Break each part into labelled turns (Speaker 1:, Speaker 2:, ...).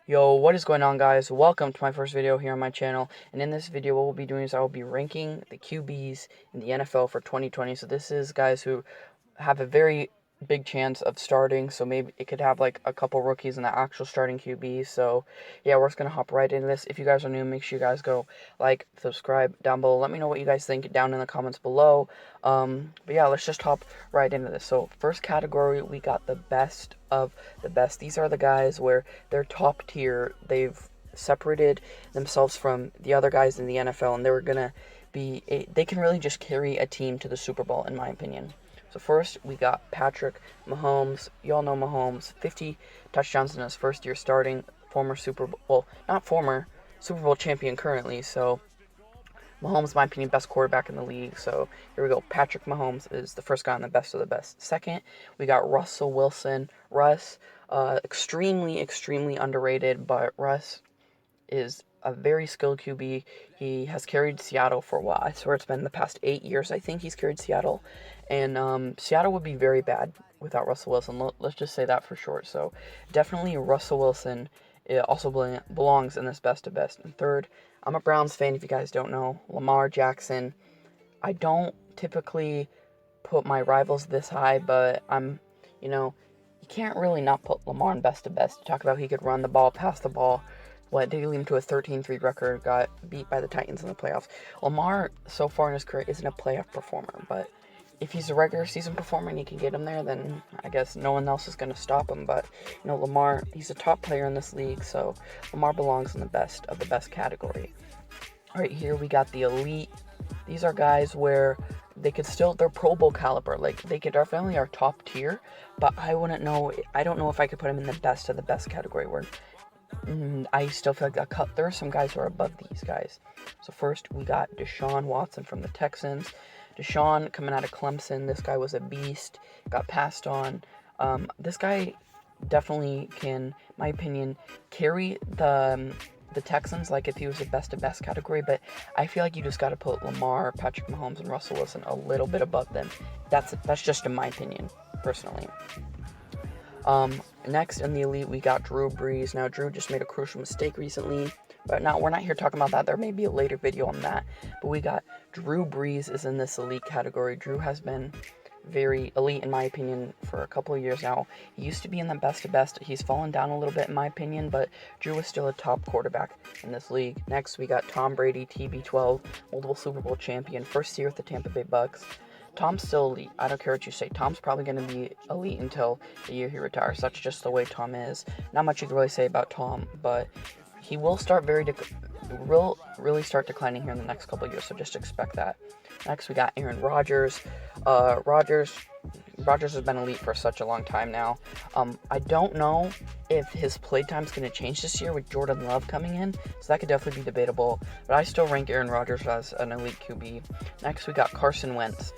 Speaker 1: Yo, what is going on, guys? Welcome to my first video here on my channel. And in this video, what we'll be doing is I will be ranking the QBs in the NFL for 2020. So this is guys who have a very big chance of starting, so maybe it could have like a couple rookies in the actual starting QB. So yeah, we're just gonna hop right into this. If you guys are new, make sure you guys go like, subscribe down below. Let me know what you guys think down in the comments below. But yeah, let's just hop right into this. So first category, we got the best of the best. These are the guys where they're top tier. They've separated themselves from the other guys in the NFL, and they were gonna they can really just carry a team to the Super Bowl, in my opinion. So first, we got Patrick Mahomes. Y'all know Mahomes. 50 touchdowns in his first year starting. Former Super Bowl, well, not former, Super Bowl champion currently. So Mahomes, in my opinion, best quarterback in the league. So here we go. Patrick Mahomes is the first guy on the best of the best. Second, we got Russell Wilson. Russ, extremely underrated, but Russ is a very skilled QB. He has carried Seattle for a while. I swear it's been the past 8 years, I think he's carried Seattle. And Seattle would be very bad without Russell Wilson. Let's just say that for short. So definitely Russell Wilson also belongs in this best of best. And third, I'm a Browns fan, if you guys don't know. Lamar Jackson. I don't typically put my rivals this high, but you can't really not put Lamar in best of best. Talk about he could run the ball, pass the ball. What did he lead him to a 13-3 record? Got beat by the Titans in the playoffs. Lamar, so far in his career, isn't a playoff performer, but if he's a regular season performer and he can get him there, then I guess no one else is going to stop him. But Lamar, he's a top player in this league, so Lamar belongs in the best of the best category. All right, here we got the elite. These are guys where they're Pro Bowl caliber. Like, they could definitely are top tier, but I don't know if I could put them in the best of the best category where I still feel like there are some guys who are above these guys. So first, we got Deshaun Watson from the Texans. Deshaun coming out of Clemson. This guy was a beast. Got passed on. This guy definitely can, in my opinion, carry the Texans like if he was a best of best category. But I feel like you just got to put Lamar, Patrick Mahomes, and Russell Wilson a little bit above them. That's just in my opinion, personally. Next in the elite, we got Drew Brees. Now, Drew just made a crucial mistake recently, but we're not here talking about that. There may be a later video on that, but we got Drew Brees is in this elite category. Drew has been very elite, in my opinion, for a couple of years now. He used to be in the best of best. He's fallen down a little bit, in my opinion, but Drew is still a top quarterback in this league. Next, we got Tom Brady, TB12, multiple Super Bowl champion, first year with the Tampa Bay Bucks. Tom's still elite. I don't care what you say. Tom's probably going to be elite until the year he retires. That's just the way Tom is. Not much you can really say about Tom, but he will start really start declining here in the next couple of years, so just expect that. Next, we got Aaron Rodgers. Rodgers has been elite for such a long time now. I don't know if his playtime's going to change this year with Jordan Love coming in, so that could definitely be debatable, but I still rank Aaron Rodgers as an elite QB. Next, we got Carson Wentz.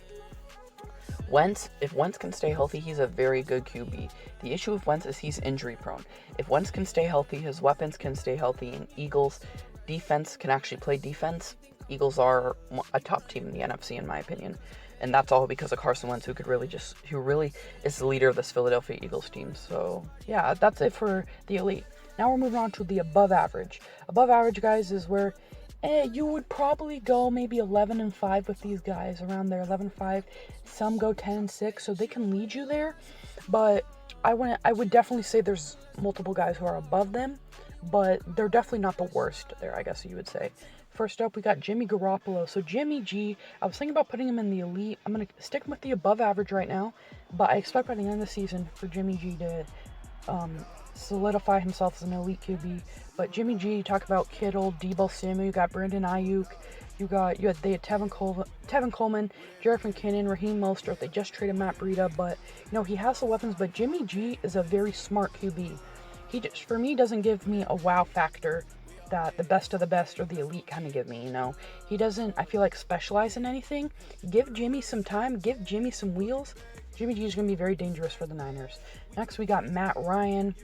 Speaker 1: If Wentz can stay healthy, he's a very good QB. The issue with Wentz is he's injury prone. If Wentz can stay healthy, his weapons can stay healthy, and Eagles defense can actually play defense, Eagles are a top team in the NFC, in my opinion. And that's all because of Carson Wentz, who really is the leader of this Philadelphia Eagles team. So yeah, that's it for the elite. Now we're moving on to the above average. Above average, guys, is where you would probably go maybe 11-5 with these guys, around there, 11-5. Some go 10-6, so they can lead you there. But I would definitely say there's multiple guys who are above them, but they're definitely not the worst there, I guess you would say. First up, we got Jimmy Garoppolo. So Jimmy G, I was thinking about putting him in the elite. I'm going to stick him with the above average right now, but I expect by the end of the season for Jimmy G to solidify himself as an elite QB. But Jimmy G, you talk about Kittle, Deebo Samuel, you got Brandon Ayuk, they had Tevin Coleman, Jarrett McKinnon, Raheem Mostert. They just traded Matt Breida, but he has the weapons. But Jimmy G is a very smart QB. He just, for me, doesn't give me a wow factor that the best of the best or the elite kind of give me. He doesn't, I feel like, specialize in anything. Give Jimmy some time, give Jimmy some wheels. Jimmy G is going to be very dangerous for the Niners. Next, we got Matt Ryan.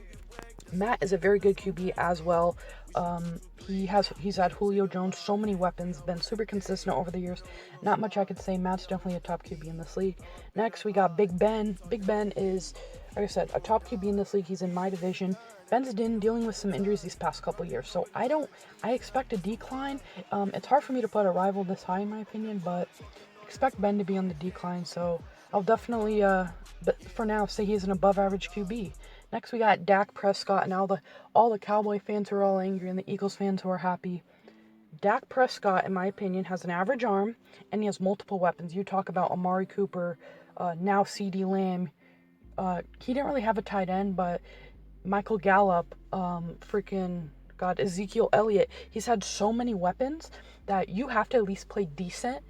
Speaker 1: Matt is a very good QB as well. He's had Julio Jones, so many weapons, been super consistent over the years. Not much I could say. Matt's definitely a top QB in this league. Next, we got Big Ben. Big Ben is, like I said, a top QB in this league. He's in my division. Ben's been dealing with some injuries these past couple years, so I expect a decline. It's hard for me to put a rival this high in my opinion, but expect Ben to be on the decline, so I'll definitely, but for now, say he's an above-average QB. Next, we got Dak Prescott, and all the Cowboy fans who are all angry and the Eagles fans who are happy. Dak Prescott, in my opinion, has an average arm, and he has multiple weapons. You talk about Amari Cooper, now CeeDee Lamb. He didn't really have a tight end, but Michael Gallup, Ezekiel Elliott. He's had so many weapons that you have to at least play decent.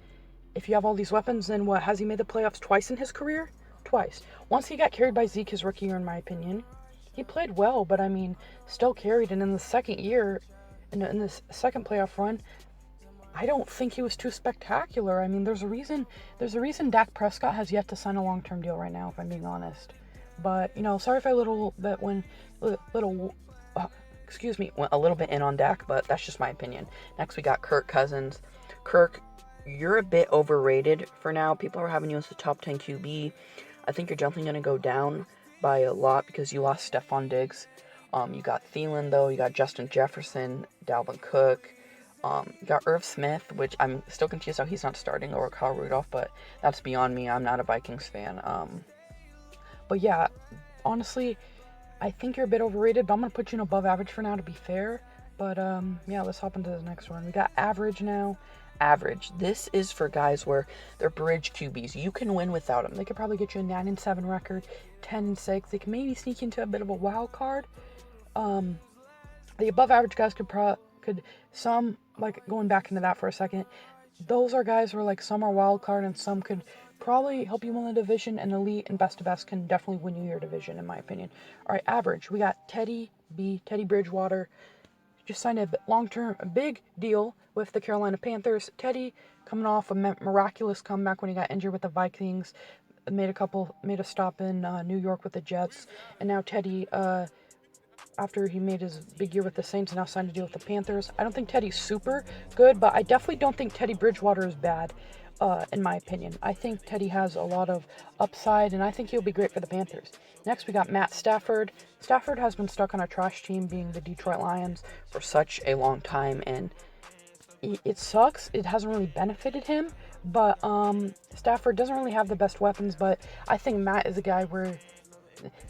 Speaker 1: If you have all these weapons, then what? Has he made the playoffs twice in his career? Twice. Once he got carried by Zeke his rookie year, in my opinion. He played well, but I mean, still carried. And in the second year, in this second playoff run, I don't think he was too spectacular. I mean, there's a reason Dak Prescott has yet to sign a long-term deal right now, if I'm being honest. But, sorry if I went a little bit in on Dak, but that's just my opinion. Next, we got Kirk Cousins. Kirk, you're a bit overrated for now. People are having you as the top 10 QB. I think you're definitely going to go down by a lot because you lost Stephon Diggs. You got Thielen, though. You got Justin Jefferson, Dalvin Cook. You got Irv Smith, which I'm still confused how he's not starting over Kyle Rudolph, but that's beyond me. I'm not a Vikings fan. But yeah, honestly, I think you're a bit overrated, but I'm going to put you in above average for now to be fair. But yeah, let's hop into the next one. We got average now. Average. This is for guys where they're bridge QBs. You can win without them. They could probably get you a 9-7 record, 10-6. They can maybe sneak into a bit of a wild card. The above average guys could some, like going back into that for a second, those are guys where like some are wild card and some could probably help you win the division, and elite and best of best can definitely win you your division, in my opinion. All right, average. We got Teddy Bridgewater. Just signed a big deal with the Carolina Panthers. Teddy coming off a miraculous comeback when he got injured with the Vikings, made a stop in New York with the Jets, and now Teddy, after he made his big year with the Saints, now signed a deal with the Panthers. I don't think Teddy's super good, but I definitely don't think Teddy Bridgewater is bad, in my opinion. I think Teddy has a lot of upside, and I think he'll be great for the Panthers. Next, we got Matt Stafford. Stafford has been stuck on a trash team, being the Detroit Lions, for such a long time, and it sucks. It hasn't really benefited him, but Stafford doesn't really have the best weapons, but I think Matt is a guy where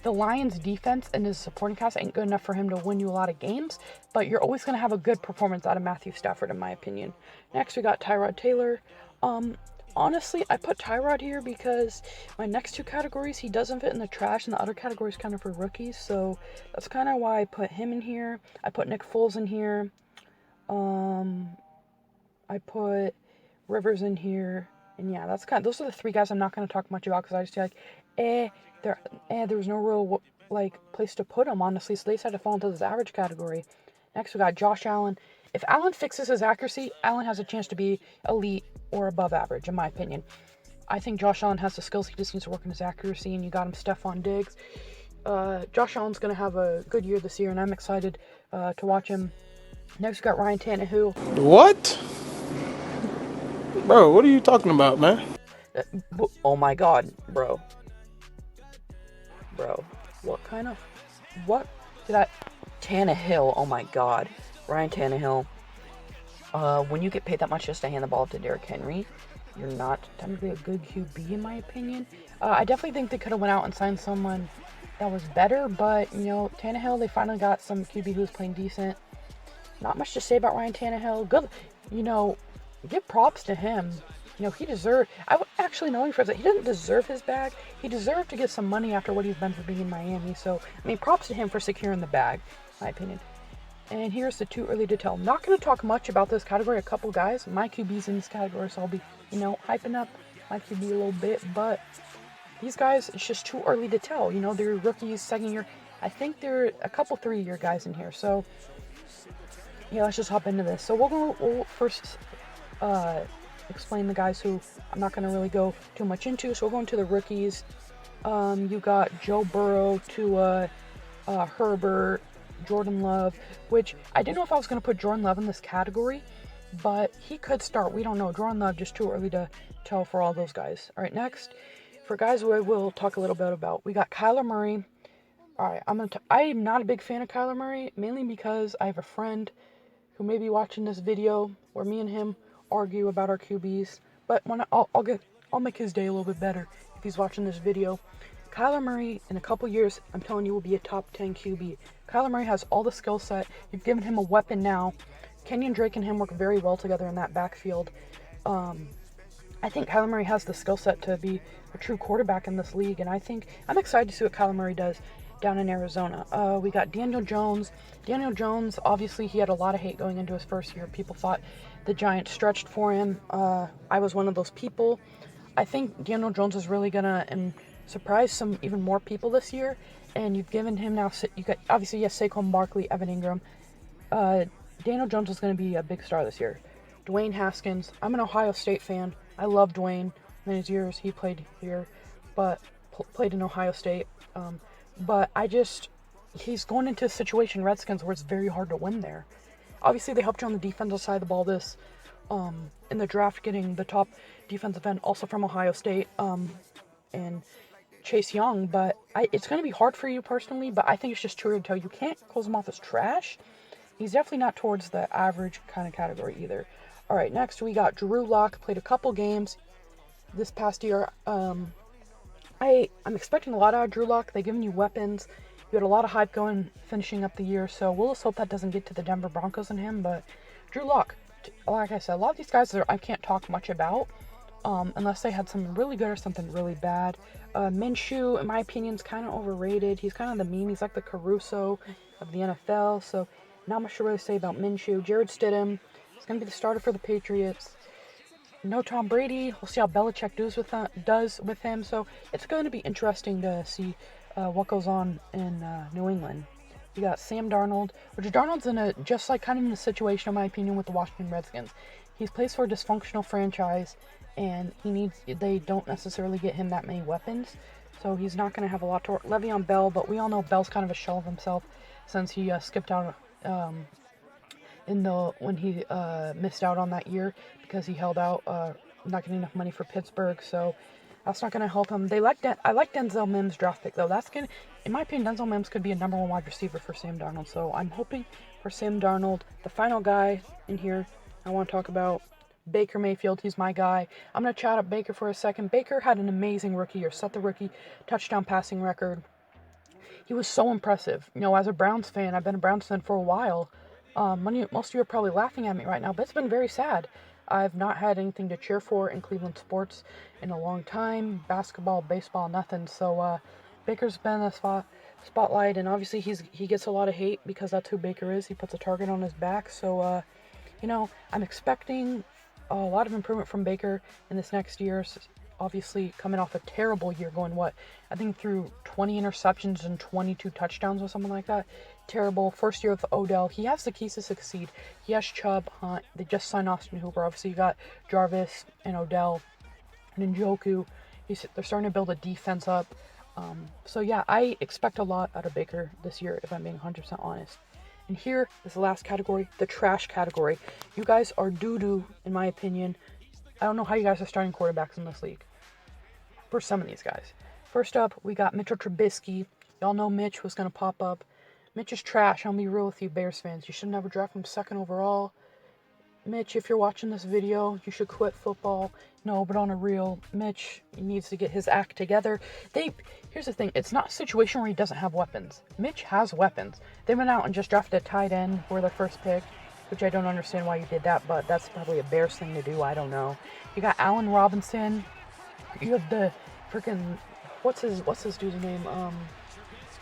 Speaker 1: the Lions' defense and his supporting cast ain't good enough for him to win you a lot of games, but you're always going to have a good performance out of Matthew Stafford, in my opinion. Next, we got Tyrod Taylor. Honestly, I put Tyrod here because my next two categories, he doesn't fit in the trash, and the other category is kind of for rookies, so that's kind of why I put him in here. I put Nick Foles in here. I put Rivers in here, and yeah, those are the three guys I'm not going to talk much about because I just feel like, there was no real place to put them, honestly, so they decided to fall into this average category. Next, we got Josh Allen. If Allen fixes his accuracy, Allen has a chance to be elite or above average, in my opinion. I think Josh Allen has the skills. He just needs to work on his accuracy, and you got him Stephon Diggs. Josh Allen's going to have a good year this year, and I'm excited to watch him. Next, we got Ryan Tannehill.
Speaker 2: What? Bro, what are you talking about, man?
Speaker 1: Oh my god, bro. Tannehill, oh my god. Ryan Tannehill. When you get paid that much just to hand the ball to Derrick Henry, you're not technically a good QB, in my opinion. I definitely think they could have went out and signed someone that was better, but, Tannehill, they finally got some QB who's playing decent. Not much to say about Ryan Tannehill. Good, give props to him. He deserved, actually knowing for that, he doesn't deserve his bag. He deserved to get some money after what he's been for being in Miami. So, props to him for securing the bag, in my opinion. And here's the too early to tell. I'm not going to talk much about this category. A couple guys, my QB's in this category, so I'll be, hyping up my QB a little bit. But these guys, it's just too early to tell. They're rookies, second year. I think there are a couple 3-year guys in here. So, yeah, let's just hop into this. So we'll first explain the guys who I'm not going to really go too much into. So we'll go into the rookies. You got Joe Burrow, Tua, Herbert, Jordan Love, which I didn't know if I was going to put Jordan Love in this category, but he could start. We don't know. Jordan Love, just too early to tell for all those guys. All right, next, for guys who I will talk a little bit about, we got Kyler Murray, Alright, I'm not a big fan of Kyler Murray, mainly because I have a friend who may be watching this video where me and him argue about our QBs. But I'll make his day a little bit better if he's watching this video. Kyler Murray, in a couple years, I'm telling you, will be a top 10 QB. Kyler Murray has all the skill set. You've given him a weapon now. Kenyon Drake and him work very well together in that backfield. I think Kyler Murray has the skill set to be a true quarterback in this league, and I'm excited to see what Kyler Murray does down in Arizona. We got Daniel Jones. Daniel Jones, obviously, he had a lot of hate going into his first year. People thought the Giants stretched for him. I was one of those people. I think Daniel Jones is really gonna surprise some even more people this year. And you've given him now. You got obviously yes, Saquon Barkley, Evan Ingram. Daniel Jones is going to be a big star this year. Dwayne Haskins. I'm an Ohio State fan. I love Dwayne. In his years he played here, but played in Ohio State. But he's going into a situation, Redskins, where it's very hard to win there. Obviously, they helped you on the defensive side of the ball in the draft, getting the top defensive end, also from Ohio State, and Chase Young. But it's going to be hard for you personally, but I think it's just true to tell you can't close him off as trash. He's definitely not towards the average kind of category either. All right, next we got Drew Lock. Played a couple games this past year. I'm expecting a lot out of Drew Lock. They've given you weapons. You had a lot of hype finishing up the year, so we'll just hope that doesn't get to the Denver Broncos and him. But Drew Lock, like I said, a lot of these guys I can't talk much about unless they had something really good or something really bad. Minshew, in my opinion, is kind of overrated. He's kind of the meme. He's like the Caruso of the NFL, so not much to really say about Minshew. Jared Stidham is going to be the starter for the Patriots. No Tom Brady. We'll see how Belichick does with him. So it's going to be interesting to see what goes on in New England. You got Sam Darnold, which Darnold's kind of in a situation, in my opinion, with the Washington Redskins. He plays for a dysfunctional franchise, and they don't necessarily get him that many weapons. So he's not going to have a lot to work. Le'Veon Bell, but we all know Bell's kind of a shell of himself since he skipped out when he missed out on that year because he held out, not getting enough money for Pittsburgh. So that's not going to help him. I like Denzel Mims' draft pick though. In my opinion, Denzel Mims could be a number one wide receiver for Sam Darnold. So I'm hoping for Sam Darnold. The final guy in here I want to talk about, Baker Mayfield. He's my guy. I'm going to chat up Baker for a second. Baker had an amazing rookie year, set the rookie touchdown passing record. He was so impressive. As a Browns fan, I've been a Browns fan for a while. Most of you are probably laughing at me right now, but it's been very sad. I've not had anything to cheer for in Cleveland sports in a long time. Basketball, baseball, nothing. So Baker's been a spotlight, and obviously he gets a lot of hate because that's who Baker is. He puts a target on his back. So I'm expecting a lot of improvement from Baker in this next year. Obviously coming off a terrible year, I think through 20 interceptions and 22 touchdowns or something like that. Terrible. First year with Odell. He has the keys to succeed. He has Chubb, Hunt. They just signed Austin Hooper. Obviously you got Jarvis and Odell and Njoku. They're starting to build a defense up. So yeah, I expect a lot out of Baker this year, if I'm being 100% honest. And here is the last category, the trash category. You guys are doo-doo, in my opinion. I don't know how you guys are starting quarterbacks in this league. For some of these guys. First up, we got Mitchell Trubisky. Y'all know Mitch was going to pop up. Mitch is trash. I'll be real with you, Bears fans. You should never draft him second overall. Mitch, if you're watching this video, you should quit football. No, but on a real, Mitch needs to get his act together. Here's the thing. It's not a situation where he doesn't have weapons. Mitch has weapons. They went out and just drafted a tight end for their first pick, which I don't understand why you did that, but that's probably a Bears thing to do. I don't know. You got Allen Robinson. You have the freaking, what's his dude's name?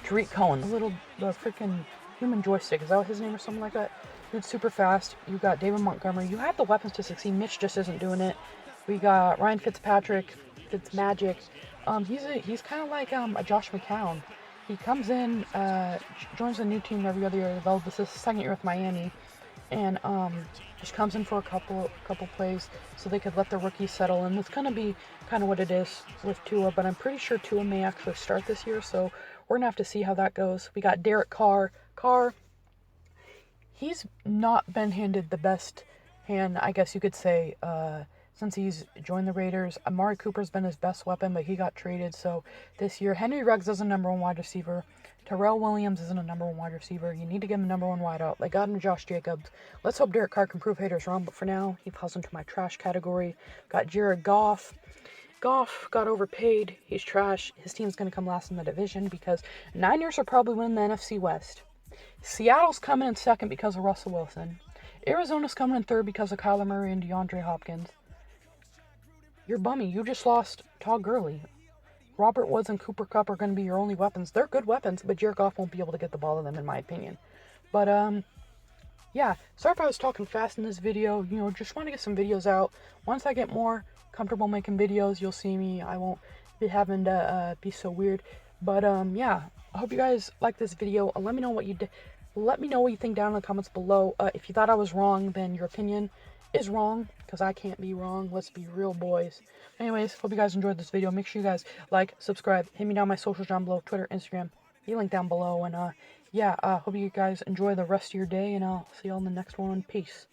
Speaker 1: Tariq Cohen, the freaking human joystick. Is that his name or something like that? Dude's super fast. You got David Montgomery. You have the weapons to succeed. Mitch just isn't doing it. We got Ryan Fitzpatrick. Fitzmagic. He's kind of like a Josh McCown. He comes in, joins a new team every other year. This is his second year with Miami. And just comes in for a couple plays so they could let the rookies settle. And it's going to be kind of what it is with Tua, but I'm pretty sure Tua may actually start this year, so we're going to have to see how that goes. We got Derek Carr. He's not been handed the best hand, I guess you could say, since he's joined the Raiders. Amari Cooper's been his best weapon, but he got traded. So this year, Henry Ruggs isn't a number one wide receiver. Terrell Williams isn't a number one wide receiver. You need to give him a number one wide out. They got him Josh Jacobs. Let's hope Derek Carr can prove haters wrong. But for now, he falls into my trash category. Got Jared Goff. Goff got overpaid. He's trash. His team's going to come last in the division because Niners are probably winning the NFC West. Seattle's coming in second because of Russell Wilson. Arizona's coming in third because of Kyler Murray and DeAndre Hopkins. You're bummy. You just lost Todd Gurley. Robert Woods and Cooper Kupp are going to be your only weapons. They're good weapons, but Jared Goff won't be able to get the ball to them, in my opinion. But, yeah. Sorry if I was talking fast in this video. You know, just want to get some videos out. Once I get more comfortable making videos, you'll see me. I won't be having to be so weird. But, yeah. I hope you guys like this video. Let me know what you did. Let me know what you think down in the comments below. If you thought I was wrong, then your opinion is wrong, because I can't be wrong. Let's be real, boys. Anyways, hope you guys enjoyed this video. Make sure you guys like, subscribe, hit me down my socials down below, Twitter, Instagram, the link down below. And yeah, hope you guys enjoy the rest of your day, and I'll see you all in the next one. Peace.